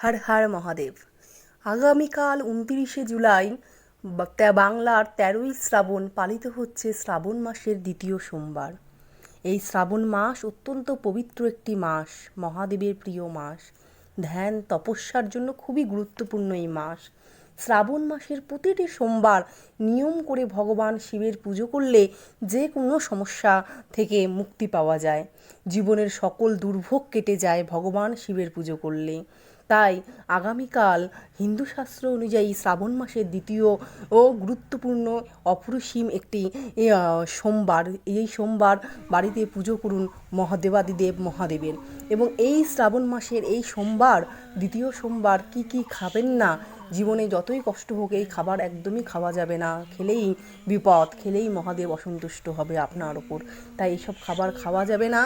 হর হর মহাদেব। আগামীকাল ২৯শে জুলাই বাংলার ১৩ই শ্রাবণ পালিত হচ্ছে শ্রাবণ মাসের দ্বিতীয় সোমবার। এই শ্রাবণ মাস অত্যন্ত পবিত্র একটি মাস, মহাদেবের প্রিয় মাস। ধ্যান তপস্যার জন্য খুবই গুরুত্বপূর্ণ এই মাস। শ্রাবণ মাসের প্রতিটি সোমবার নিয়ম করে ভগবান শিবের পুজো করলে যে কোনো সমস্যা থেকে মুক্তি পাওয়া যায়, জীবনের সকল দুর্ভোগ কেটে যায় ভগবান শিবের পুজো করলে। তাই আগামীকাল হিন্দু শাস্ত্র অনুযায়ী শ্রাবণ মাসের দ্বিতীয় ও গুরুত্বপূর্ণ অপরিসীম একটি সোমবার। এই সোমবার বাড়িতে পুজো করুন মহাদেবাদিদেব মহাদেবের। এবং এই শ্রাবণ মাসের এই সোমবার, দ্বিতীয় সোমবার কি কি খাবেন না, জীবনে যতই কষ্ট হোক এই খাবার একদমই খাওয়া যাবে না। খেলেই বিপদ, খেলেই মহাদেব অসন্তুষ্ট হবে আপনার ওপর। তাই এইসব খাবার খাওয়া যাবে না।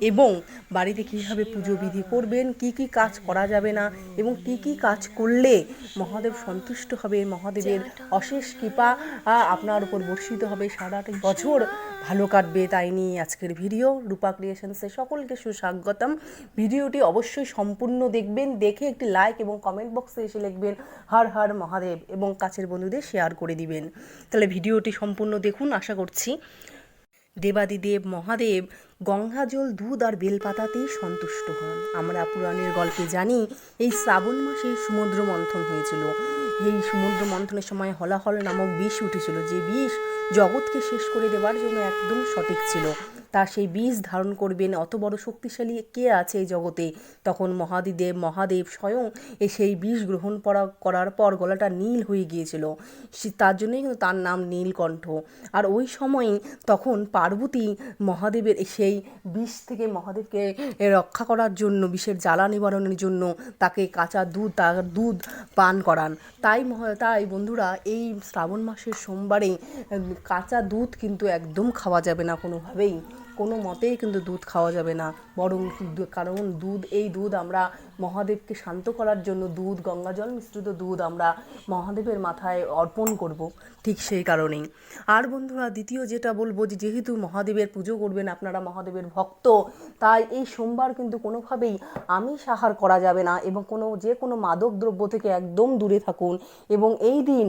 এবং বাড়িতে কীভাবে পুজো বিধি করবেন, কি কি কাজ করা যাবে না এবং কি কি কাজ করলে মহাদেব সন্তুষ্ট হবে, মহাদেবের অশেষ কৃপা আপনার উপর বর্ষিত হবে, সারাটি বছর ভালো কাটবে, তাই নিয়ে আজকের ভিডিও। রূপা ক্রিয়েশনসে সকলকে সুস্বাগতম। ভিডিওটি অবশ্যই সম্পূর্ণ দেখবেন, দেখে একটি লাইক এবং কমেন্ট বক্সে এসে লিখবেন হর হর মহাদেব এবং কাছের বন্ধুদের শেয়ার করে দিবেন। তাহলে ভিডিওটি সম্পূর্ণ দেখুন, আশা করছি। দেবাদিদেব মহাদেব গঙ্গাজল, দুধ আর বেলপাতাতেই সন্তুষ্ট হন। আমরা পুরাণের গল্পে জানি এই শ্রাবণ মাসে সমুদ্র মন্থন হয়েছিল। এই সমুদ্র মন্থনের সময় হলাহল নামক বিষ উঠেছিল, যে বিষ জগৎকে শেষ করে দেওয়ার জন্য একদম সঠিক ছিল। তা সেই বিষ ধারণ করবেন অত বড় শক্তিশালী কে আছে এই জগতে? তখন মহাদেব স্বয়ং সেই বিষ গ্রহণ করার পর গলাটা নীল হয়ে গিয়েছিল, তার জন্যই কিন্তু তার নাম নীলকণ্ঠ। আর ওই সময়ই তখন পার্বতী মহাদেবের সেই বিষ থেকে মহাদেবকে রক্ষা করার জন্য, বিষের জ্বালা নিবারণের জন্য তাকে কাঁচা দুধ পান করান। তাই বন্ধুরা, এই শ্রাবণ মাসের সোমবারে কাঁচা দুধ কিন্তু একদম খাওয়া যাবে না, কোনোভাবেই, কোনো মতেই কিন্তু দুধ খাওয়া যাবে না। বরং কারণ এই দুধ আমরা মহাদেবকে শান্ত করার জন্য গঙ্গাজল মিশ্রিত দুধ আমরা মহাদেবের মাথায় অর্পণ করব, ঠিক সেই কারণেই। আর বন্ধুরা, দ্বিতীয় যেটা বলবো, যেহেতু মহাদেবের পুজো করবেন, আপনারা মহাদেবের ভক্ত, তাই এই সোমবার কিন্তু কোনোভাবেই আমিষ আহার করা যাবে না এবং যে কোনো মাদক দ্রব্য থেকে একদম দূরে থাকুন। এবং এই দিন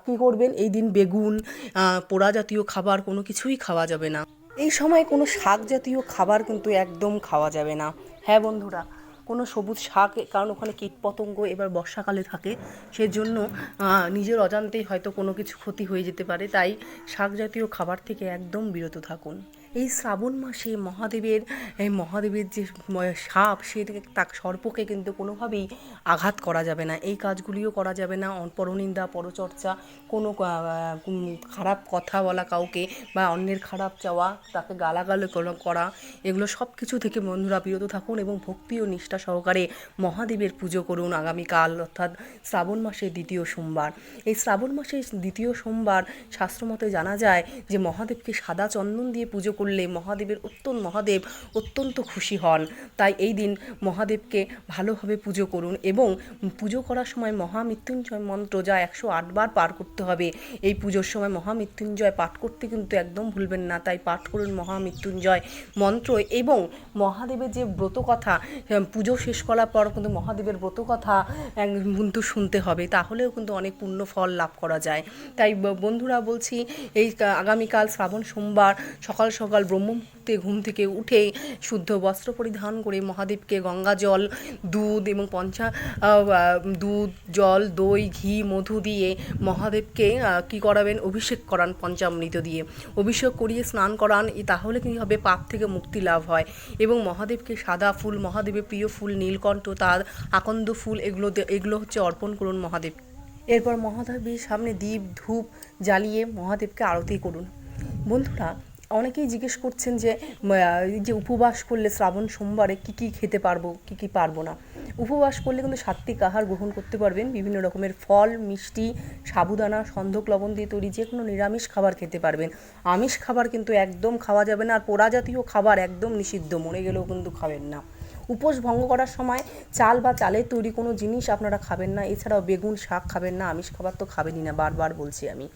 কী করবেন, এই দিন বেগুন, পোড়া জাতীয় খাবার কোনো কিছুই খাওয়া যাবে না। এই সময় কোনো শাক জাতীয় খাবার কিন্তু একদম খাওয়া যাবে না। হ্যাঁ বন্ধুরা, কোনো সবুজ শাক, কারণ ওখানে কীটপতঙ্গ এবার বর্ষাকালে থাকে, সেজন্য নিজের অজান্তেই হয়তো কোনো কিছু ক্ষতি হয়ে যেতে পারে। তাই শাক জাতীয় খাবার থেকে একদম বিরত থাকুন। এই শ্রাবণ মাসে মহাদেবের যে সাপ, সর্পকে কিন্তু কোনোভাবেই আঘাত করা যাবে না। এই কাজগুলিও করা যাবে না, পরনিন্দা পরচর্চা, কোনো খারাপ কথা বলা কাউকে, বা অন্যের খারাপ চাওয়া, তাকে গালাগালি করা, এগুলো সব কিছু থেকে বন্ধুরা বিরত থাকুন এবং ভক্তি ও নিষ্ঠা সহকারে মহাদেবের পুজো করুন আগামীকাল, অর্থাৎ শ্রাবণ মাসের দ্বিতীয় সোমবার। এই শ্রাবণ মাসের দ্বিতীয় সোমবার শাস্ত্রমতে জানা যায় যে মহাদেবকে সাদা চন্দন দিয়ে পুজো করলে মহাদেব অত্যন্ত খুশি হন। তাই এই দিন মহাদেবকে ভালোভাবে পুজো করুন এবং পুজো করার সময় মহামৃত্যুঞ্জয় মন্ত্র যা ১০৮ বার পাঠ করতে হবে। এই পুজোর সময় মহামৃত্যুঞ্জয় পাঠ করতে কিন্তু একদম ভুলবেন না। তাই পাঠ করুন মহামৃত্যুঞ্জয় মন্ত্র। এবং মহাদেবের যে ব্রতকথা, পুজো শেষ করার পর কিন্তু মহাদেবের ব্রতকথা কিন্তু শুনতে হবে, তাহলেও কিন্তু অনেক পুণ্য ফল লাভ করা যায়। তাই বন্ধুরা বলছি, এই আগামীকাল শ্রাবণ সোমবার সকাল সকাল ব্রহ্মমুহূর্তে ঘুম থেকে উঠে শুদ্ধ বস্ত্র পরিধান করে মহাদেবকে গঙ্গা জল, দুধ এবং দুধ, জল, দই, ঘি, মধু দিয়ে মহাদেবকে কী করাবেন, অভিষেক করান পঞ্চামৃত দিয়ে। অভিষেক করিয়ে স্নান করান, তাহলে কী হবে, পাপ থেকে মুক্তি লাভ হয়। এবং মহাদেবকে সাদা ফুল, মহাদেবের প্রিয় ফুল নীলকণ্ঠ, তার আকন্দ ফুল, এগুলো হচ্ছে অর্পণ করুন মহাদেব। এরপর মহাদেবের সামনে দীপ ধূপ জ্বালিয়ে মহাদেবকে আরতি করুন। বন্ধুরা, অনেকেই জিজ্ঞেস করছেন যে উপবাস করলে শ্রাবণ সোমবারে কী কী খেতে পারবো, কী কী পারবো না। উপবাস করলে কিন্তু সাত্বিক আহার গ্রহণ করতে পারবেন, বিভিন্ন রকমের ফল, মিষ্টি, সাবুদানা, সন্ধক লবণ দিয়ে তৈরি যে কোনো নিরামিষ খাবার খেতে পারবেন। আমিষ খাবার কিন্তু একদম খাওয়া যাবে না, আর পোড়া জাতীয় খাবার একদম নিষিদ্ধ, মরে গেলেও কিন্তু খাবেন না। উপোস ভঙ্গ করার সময় চাল বা চালের তৈরি কোনো জিনিস আপনারা খাবেন না। এছাড়াও বেগুন, শাক খাবেন না, আমিষ খাবার তো খাবেনই না, বারবার বলছি আমি।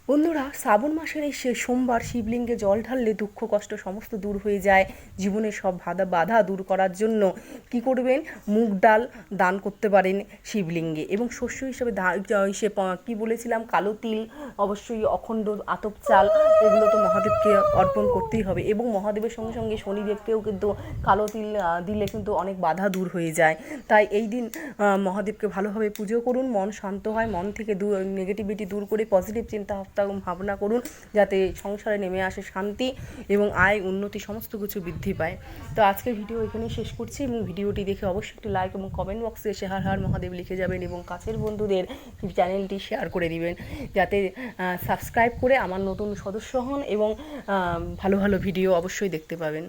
বন্ধুরা, শ্রাবণ মাসের এই সোমবার শিবলিঙ্গে জল ঢাললে দুঃখ কষ্ট সমস্ত দূর হয়ে যায়। জীবনের সব বাধা দূর করার জন্য কি করবেন, মুগ ডাল দান করতে পারেন শিবলিঙ্গে, এবং শস্য হিসেবে কি বলেছিলাম, কালো তিল, অবশ্যই অখণ্ড আতপ চাল, এগুলো তো মহাদেবকে অর্পণ করতেই হবে। এবং মহাদেবের সঙ্গে সঙ্গে শনিদেবকেও কিন্তু কালো তিল দিলে কিন্তু অনেক বাধা দূর হয়ে যায়। তাই এই দিন মহাদেবকে ভালোভাবে পুজো করুন, মন শান্ত হয়, মন থেকে নেগেটিভিটি দূর করে পজিটিভ চিন্তা ভাবনা করুন, যাতে সংসারে নেমে আসে শান্তি এবং আয় উন্নতি সমস্ত কিছু বৃদ্ধি পায়। তো আজকের ভিডিও এখানেই শেষ করছি, এবং ভিডিওটি দেখে অবশ্যই একটি লাইক এবং কমেন্ট বক্সে এসে হর হর মহাদেব লিখে যাবেন, এবং কাছের বন্ধুদের চ্যানেলটি শেয়ার করে দিবেন, যাতে সাবস্ক্রাইব করে আমার নতুন সদস্য হন এবং ভালো ভালো ভিডিও অবশ্যই দেখতে পাবেন।